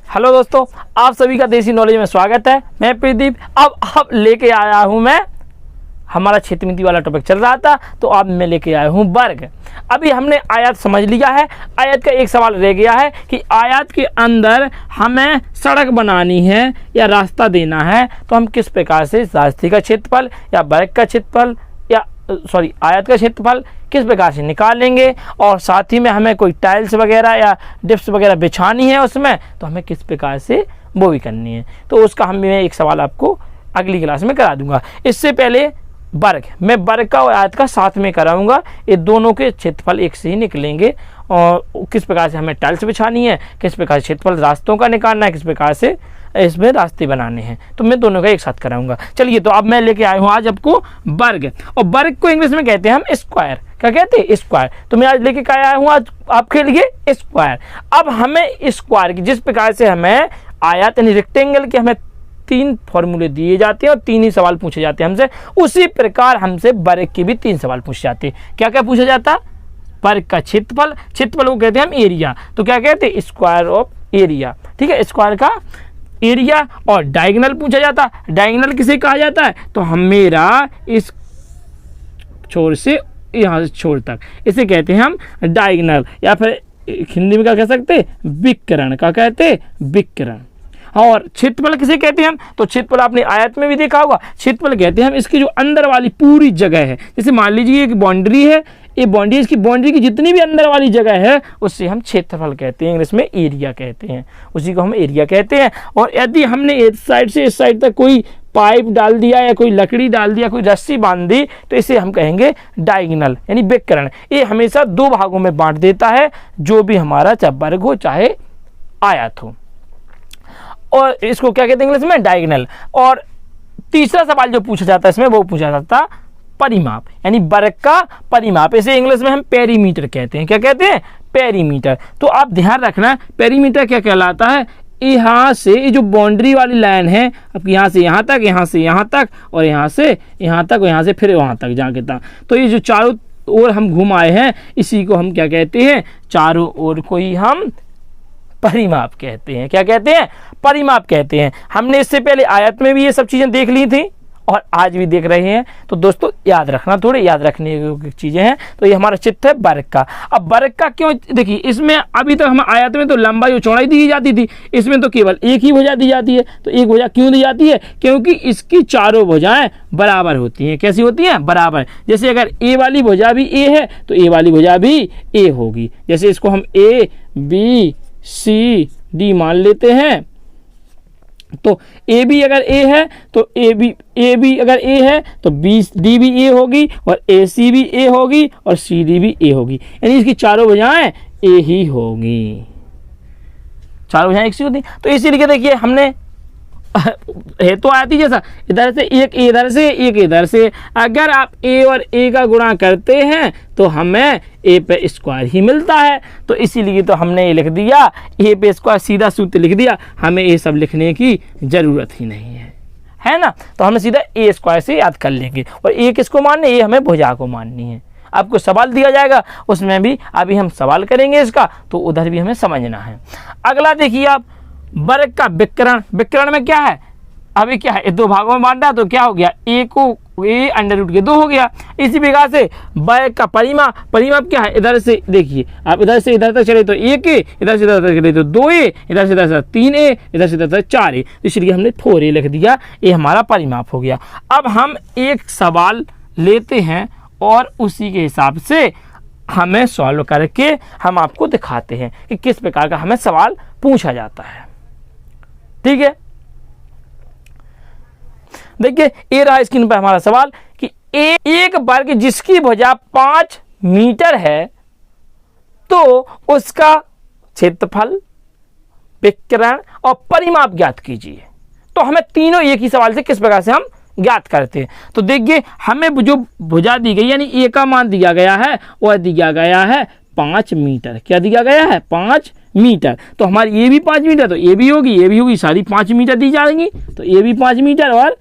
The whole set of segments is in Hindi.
हेलो दोस्तों, आप सभी का देसी नॉलेज में स्वागत है। मैं प्रदीप। अब लेके आया हूं मैं, हमारा क्षेत्रमिति वाला टॉपिक चल रहा था तो अब मैं लेके आया हूं वर्ग। अभी हमने आयत समझ लिया है। आयत का एक सवाल रह गया है कि आयत के अंदर हमें सड़क बनानी है या रास्ता देना है, तो हम किस प्रकार से रास्ते का क्षेत्रफल या वर्ग का क्षेत्रफल या आयत का क्षेत्रफल किस प्रकार से निकालेंगे, और साथ ही में हमें कोई टाइल्स वगैरह या डिप्स वगैरह बिछानी है उसमें, तो हमें किस प्रकार से वो भी करनी है। तो उसका मैं एक सवाल आपको अगली क्लास में करा दूंगा। इससे पहले मैं वर्ग का और आयत का साथ में कराऊंगा। ये दोनों के क्षेत्रफल एक से ही निकलेंगे, और किस प्रकार से हमें टाइल्स बिछानी है, किस प्रकार से क्षेत्रफल रास्तों का निकालना है, किस प्रकार से इसमें रास्ते बनाने हैं, तो मैं दोनों का एक साथ कराऊंगा। चलिए, तो अब मैं लेके आया हूँ आज आपको वर्ग, और वर्ग को इंग्लिश में कहते हैं हम स्क्वायर। क्या कहते हैं? स्क्वायर। तो मैं आज लेके आया हूँ आज आपके लिए स्क्वायर। अब हमें स्क्वायर की जिस प्रकार से हमें आयत यानी रेक्टेंगल के हमें 3 फॉर्मूले दिए जाते हैं और 3 ही सवाल पूछे जाते हैं हमसे, उसी प्रकार हमसे वर्ग के भी 3 सवाल पूछे जाते हैं। क्या क्या पूछा जाता है? वर्ग का क्षेत्रफल को कहते हैं हम एरिया। तो क्या कहते हैं? Square of area. ठीक है, स्क्वायर का एरिया। और डायगोनल पूछा जाता है। डायगोनल किसे कहा जाता है? तो हम मेरा इस छोर से यहाँ से छोर तक, इसे कहते हैं हम डायगोनल, या फिर हिंदी में क्या कह सकते हैं? विकर्ण। क्या कहते हैं? विकर्ण। और क्षेत्रफल किसे कहते हैं हम? तो क्षेत्रफल आपने आयत में भी देखा होगा। क्षेत्रफल कहते हैं हम इसकी जो अंदर वाली पूरी जगह है। जैसे मान लीजिए एक बाउंड्री है, ये बाउंड्री, इसकी बाउंड्री की जितनी भी अंदर वाली जगह है उससे हम क्षेत्रफल कहते हैं, इंग्लिश में एरिया कहते हैं, उसी को हम एरिया कहते हैं। और यदि हमने इस साइड से इस साइड तक कोई पाइप डाल दिया या कोई लकड़ी डाल दिया, कोई रस्सी बांध दी, तो इसे हम कहेंगे डायगोनल यानी विकर्ण। ये हमेशा 2 भागों में बांट देता है, जो भी हमारा चाहे वर्ग हो चाहे आयत हो, और इसको क्या कहते हैं इंग्लिश में? डायगोनल। और तीसरा सवाल जो पूछा जाता है इसमें, वो पूछा जाता परिमाप यानी वर्ग का परिमाप। इसे इंग्लिश में हम पेरीमीटर कहते हैं। क्या कहते हैं? पेरीमीटर। तो आप ध्यान रखना, पेरीमीटर क्या कहलाता है? यहाँ से ये जो बाउंड्री वाली लाइन है, अब यहाँ से यहाँ तक, यहाँ से यहाँ तक, और यहाँ से यहाँ तक, और यहाँ से फिर वहाँ तक जाके तक, तो ये जो चारों ओर हम घुमाए हैं, इसी को हम क्या कहते हैं? चारों ओर को ही हम परिमाप कहते हैं। क्या कहते हैं? परिमाप कहते हैं। हमने इससे पहले आयत में भी ये सब चीजें देख ली थी और आज भी देख रहे हैं, तो दोस्तों याद रखना, थोड़े याद रखने की चीजें हैं। तो ये हमारा चित्र है वर्ग का। अब वर्ग का क्यों? देखिए, इसमें अभी तक हम आयत में तो लंबाई और चौड़ाई दी जाती थी, इसमें तो केवल एक ही भुजा दी जाती है। तो एक भुजा क्यों दी जाती है? क्योंकि इसकी चारों भुजाएं बराबर होती हैं। कैसी होती हैं? बराबर। जैसे अगर ए वाली भुजा भी ए है तो ए वाली भुजा भी ए होगी। जैसे इसको हम ए बी सी डी मान लेते हैं, तो ए बी अगर ए है तो ए बी अगर ए है तो बी डी भी ए होगी, और ए सी भी ए होगी, और सी डी भी ए होगी। यानी इसकी चारों भुजाएं ए ही होगी। चारों भुजाएं एक सी होती। तो इसीलिए देखिए, हमने है तो आती जैसा, इधर से एक इधर से एक इधर से, अगर आप ए और ए का गुणा करते हैं तो हमें ए पे स्क्वायर ही मिलता है। तो इसीलिए तो हमने ये लिख दिया, ए पे स्क्वायर, सीधा सूत्र लिख दिया। हमें ये सब लिखने की जरूरत ही नहीं है ना। तो हमें सीधा ए स्क्वायर से याद कर लेंगे। और ए किसको माननी? ये हमें भुजा को माननी है। आपको सवाल दिया जाएगा, उसमें भी अभी हम सवाल करेंगे इसका, तो उधर भी हमें समझना है। अगला देखिए आप, वर्ग का विकर्ण। विकर्ण में क्या है? अभी क्या है? 2 भागों में बांटा, तो क्या हो गया? ए को ए अंडर रूट के 2 हो गया। इसी प्रकार से वर्ग का परिमाप क्या है? इधर से देखिए, आप इधर से इधर तक चले तो 1 ए, इधर से इधर तक चले तो 2 ए, इधर से इधर तक 3 ए, इधर से इधर तक 4 ए। इसलिए हमने 4 ए लिख दिया। ये हमारा परिमाप हो गया। अब हम एक सवाल लेते हैं और उसी के हिसाब से हमें सॉल्व करके हम आपको दिखाते हैं कि किस प्रकार का हमें सवाल पूछा जाता है। ठीक है, देखिए ये रहा स्क्रीन पर हमारा सवाल कि एक वर्ग जिसकी भुजा 5 मीटर है, तो उसका क्षेत्रफल, विकर्ण और परिमाप ज्ञात कीजिए। तो हमें तीनों एक ही सवाल से किस प्रकार से हम ज्ञात करते हैं। तो देखिए, हमें जो भुजा दी गई यानी ए का मान दिया गया है, वह दिया गया है 5 मीटर। क्या दिया गया है? 5 मीटर। तो हमारी ये भी 5 मीटर, तो ये भी होगी, सारी 5 मीटर दी जाएंगी। तो ये भी 5 मीटर और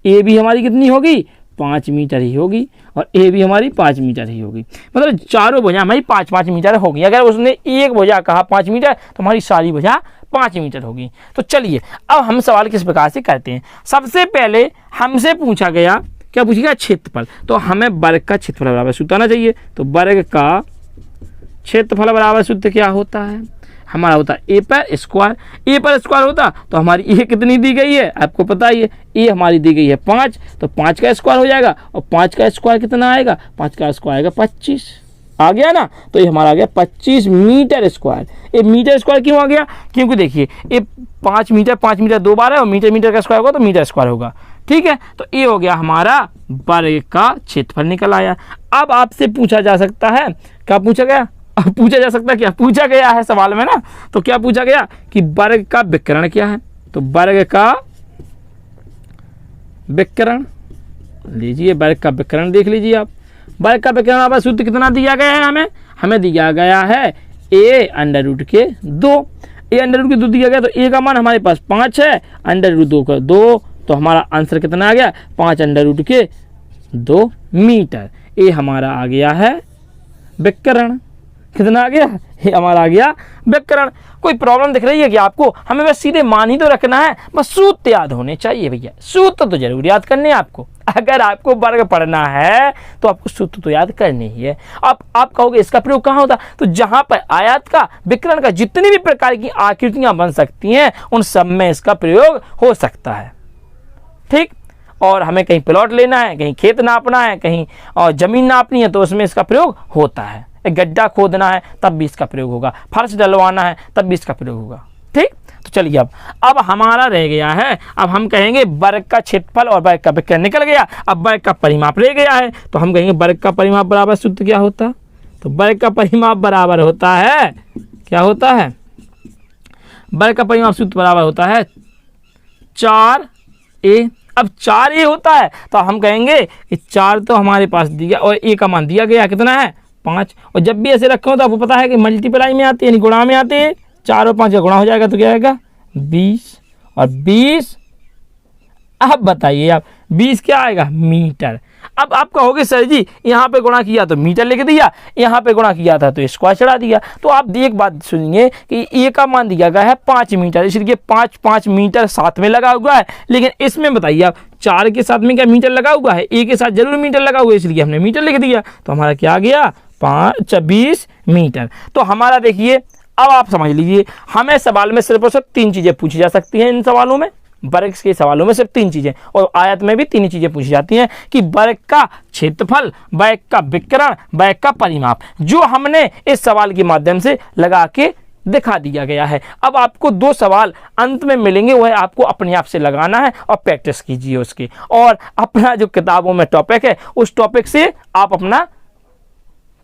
ए भी हमारी कितनी होगी? 5 मीटर ही होगी, और ए भी हमारी 5 मीटर ही होगी। मतलब चारों भुजा हमारी 5-5 मीटर होगी। अगर उसने एक भुजा कहा 5 मीटर, तो हमारी सारी भुजा 5 मीटर होगी। तो चलिए अब हम सवाल किस प्रकार से करते हैं। सबसे पहले हमसे पूछा गया, क्या पूछेगा, क्षेत्रफल। तो हमें वर्ग का क्षेत्रफल बराबर सूत्र आना चाहिए। तो वर्ग का क्षेत्रफल बराबर सूत्र क्या होता है, हमारा होता है ए पर स्क्वायर। ए पर स्क्वायर होता तो हमारी ए कितनी दी गई है, आपको पता ही है, ए हमारी दी गई है 5, तो 5 का स्क्वायर हो जाएगा, और 5 का स्क्वायर कितना आएगा, 5 का स्क्वायर आएगा 25, आ गया ना। तो ये हमारा आ गया 25 मीटर स्क्वायर। ये मीटर स्क्वायर क्यों आ गया, क्योंकि देखिए ये 5 मीटर 2 बार है, और मीटर का स्क्वायर होगा तो मीटर स्क्वायर होगा, ठीक है। तो ये हो गया हमारा वर्ग का क्षेत्रफल निकल आया। अब आपसे पूछा जा सकता है, क्या पूछा गया, पूछा जा सकता है, क्या पूछा गया है सवाल में ना, तो क्या पूछा गया कि वर्ग का विकर्ण क्या है। तो वर्ग का विकर्ण लीजिए, वर्ग का विकर्ण देख लीजिए आप। वर्ग का विकर्ण आप सूत्र कितना दिया गया है, हमें दिया गया है a अंडर रूट के 2। a अंडर रूट के 2 दिया गया, तो a का मान हमारे पास 5 है, अंडर रूट 2 का 2, तो हमारा आंसर कितना आ गया, 5 अंडर रूट के 2 मीटर। ये हमारा आ गया है विकर्ण। कितना आ गया, ये हमारा आ गया विकर्ण। कोई प्रॉब्लम दिख रही है कि आपको, हमें बस सीधे मान ही तो रखना है, बस सूत्र याद होने चाहिए भैया, सूत्र तो जरूर याद करने हैं आपको। अगर आपको वर्ग पढ़ना है तो आपको सूत्र तो याद करने ही है। अब आप कहोगे इसका प्रयोग कहाँ होता, तो जहां पर आयत का विकर्ण का जितनी भी प्रकार की आकृतियां बन सकती हैं उन सब में इसका प्रयोग हो सकता है, ठीक। और हमें कहीं प्लॉट लेना है, कहीं खेत नापना है, कहीं और जमीन नापनी है, तो उसमें इसका प्रयोग होता है। एक गड्ढा खोदना है तब भी इसका प्रयोग होगा, फर्श डलवाना है तब भी इसका प्रयोग होगा, ठीक। तो चलिए अब हमारा रह गया है, अब हम कहेंगे वर्ग का क्षेत्रफल और वर्ग का विकर्ण निकल गया, अब वर्ग का परिमाप रह गया है। तो हम कहेंगे वर्ग का परिमाप बराबर सूत्र क्या होता है, तो वर्ग का परिमाप बराबर होता है, क्या होता है, वर्ग का परिमाप सूत्र बराबर होता है 4a। अब 4a होता है तो हम कहेंगे कि 4 तो हमारे पास दिया और a का मान दिया गया कितना है 5, और जब भी ऐसे रखे हो तो आपको पता है कि मल्टीप्लाई में आती है, यानी गुणा में आती है, 4 और 5 का गुणा हो जाएगा तो क्या आएगा 20, और 20 अब बताइए आप 20 क्या आएगा मीटर। अब आप कहोगे सर जी यहाँ पे गुणा किया तो मीटर लिख दिया, यहाँ पे गुणा किया था तो स्क्वायर चढ़ा दिया। तो आप एक बात सुनिए कि ए का मान दिया गया है 5 मीटर, इसलिए 5 मीटर साथ में लगा हुआ है, लेकिन इसमें बताइए आप 4 के साथ में क्या मीटर लगा हुआ है, ए के साथ जरूर मीटर लगा हुआ है, इसलिए हमने मीटर लिख दिया। तो हमारा क्या आ गया 20 मीटर। तो हमारा देखिए अब आप समझ लीजिए, हमें सवाल में सिर्फ और सिर्फ 3 चीजें पूछी जा सकती हैं इन सवालों में, वर्ग के सवालों में सिर्फ 3 चीजें, और आयत में भी 3 चीजें पूछी जाती हैं कि वर्ग का क्षेत्रफल, वर्ग का विकर्ण, वर्ग का परिमाप, जो हमने इस सवाल के माध्यम से लगा के दिखा दिया गया है। अब आपको 2 सवाल अंत में मिलेंगे, वह आपको अपने आप से लगाना है और प्रैक्टिस कीजिए उसकी, और अपना जो किताबों में टॉपिक है उस टॉपिक से आप अपना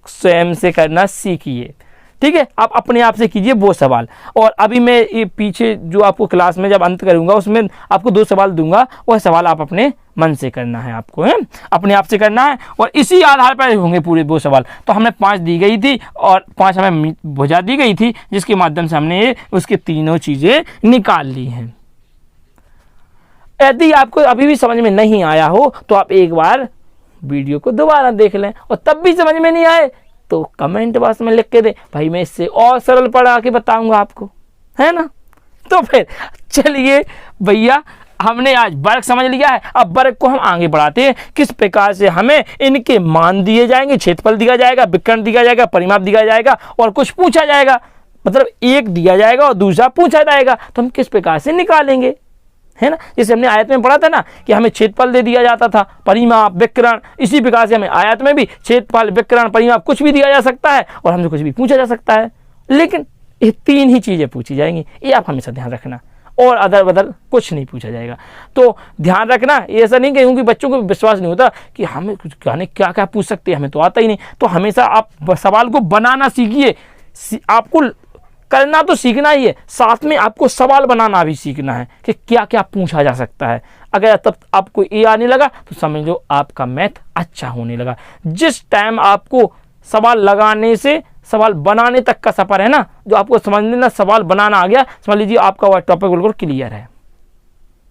स्वयं से करना सीखिए, ठीक है। आप अपने आप से कीजिए वो सवाल। और अभी मैं ये पीछे जो आपको क्लास में जब अंत करूंगा उसमें आपको 2 सवाल दूंगा, वह सवाल आप अपने मन से करना है, आपको है अपने आप से करना है, और इसी आधार पर होंगे पूरे 2 सवाल। तो हमने 5 दी गई थी और 5 हमें भुजा दी गई थी, जिसके माध्यम से हमने उसके तीनों चीजें निकाल ली हैं। यदि आपको अभी भी समझ में नहीं आया हो तो आप एक बार वीडियो को दोबारा देख लें, और तब भी समझ में नहीं आए तो कमेंट बॉक्स में लिख के दे, भाई मैं इससे और सरल पढ़ा के बताऊंगा आपको, है ना। तो फिर चलिए भैया, हमने आज वर्ग समझ लिया है, अब वर्ग को हम आगे बढ़ाते हैं, किस प्रकार से हमें इनके मान दिए जाएंगे, क्षेत्रफल दिया जाएगा, विकर्ण दिया जाएगा, परिमाप दिया जाएगा, और कुछ पूछा जाएगा, मतलब एक दिया जाएगा और दूसरा पूछा जाएगा, तो हम किस प्रकार से निकालेंगे, है ना। जैसे हमने आयत में पढ़ा था ना कि हमें क्षेत्रफल दे दिया जाता था, परिमाप, विकर्ण, इसी प्रकार से हमें आयत में भी क्षेत्रफल, विकर्ण, परिमाप कुछ भी दिया जा सकता है और हमसे कुछ भी पूछा जा सकता है, लेकिन ये 3 ही चीजें पूछी जाएंगी, ये आप हमेशा ध्यान रखना, और अदर बदल कुछ नहीं पूछा जाएगा। तो ध्यान रखना, ये ऐसा नहीं क्योंकि बच्चों को विश्वास नहीं होता कि हमें कुछ क्या क्या पूछ सकते हैं, हमें तो आता ही नहीं। तो हमेशा आप सवाल को बनाना सीखिए, आपको करना तो सीखना ही है, साथ में आपको सवाल बनाना भी सीखना है कि क्या क्या पूछा जा सकता है। अगर तब आपको ये आने लगा तो समझ लो आपका मैथ अच्छा होने लगा। जिस टाइम आपको सवाल लगाने से सवाल बनाने तक का सफर है ना, जो आपको समझ लेना सवाल बनाना आ गया, समझ लीजिए आपका वह टॉपिक बिल्कुल क्लियर है,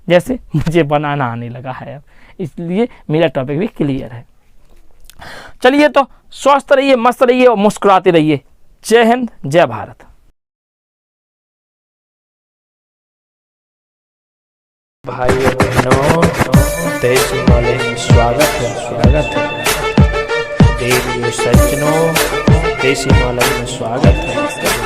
जैसे मुझे बनाना आने लगा है अब, इसलिए मेरा टॉपिक भी क्लियर है। चलिए तो स्वस्थ रहिए, मस्त रहिए और मुस्कुराते रहिए। जय हिंद, जय भारत। भाइयों बहनों, देसी नॉलेज में स्वागत है। रेडियो सज्जनों, देसी नॉलेज में स्वागत है।